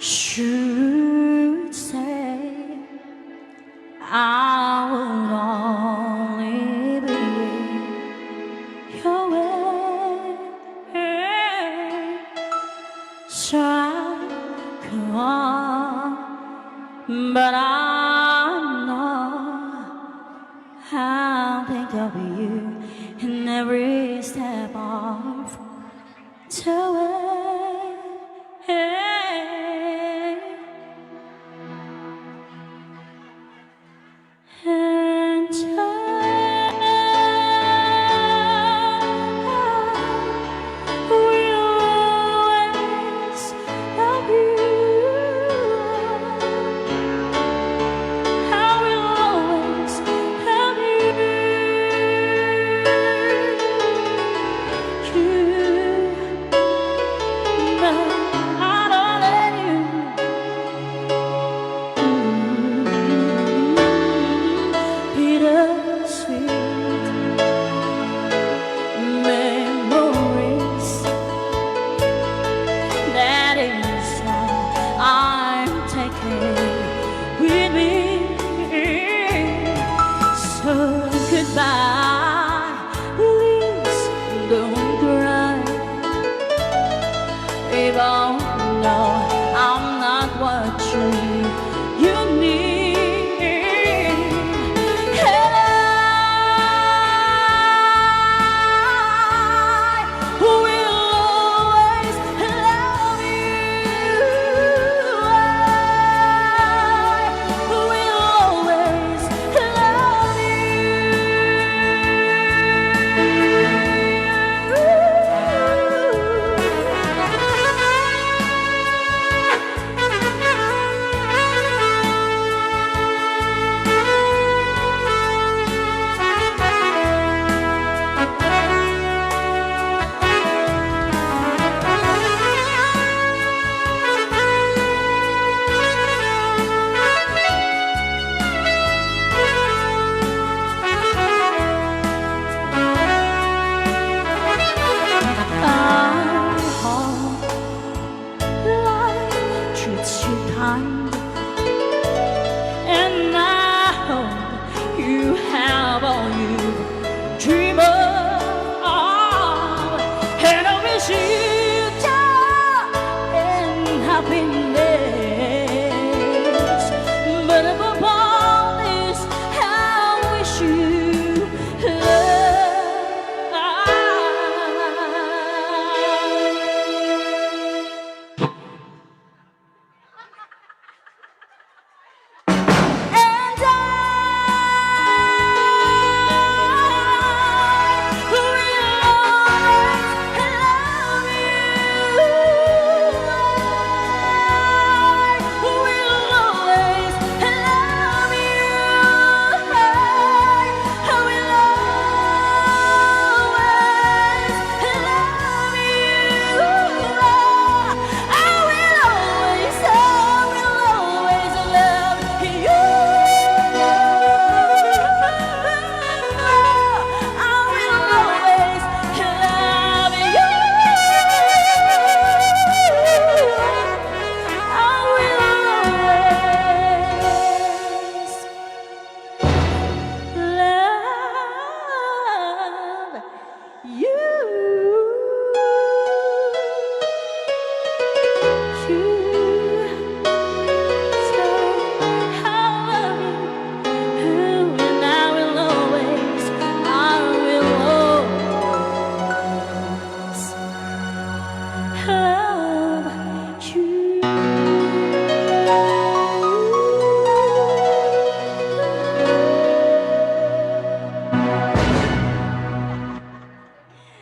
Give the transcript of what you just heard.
should say I will only be your way. So I go on, but I know I'll think of you in every step of the way. And I will always love you. I will always love you. But I don't let you bittersweet memories. That is all I'm taking with me. So goodbye, please don't cry. Even though I'm not what you need. And I will always love you. I will always love life treats you kind, and I hope you have all you dream of. And I wish you joy and happiness, but above all this, I wish you and I will always love you. I will always love you. I will always love you. Love you.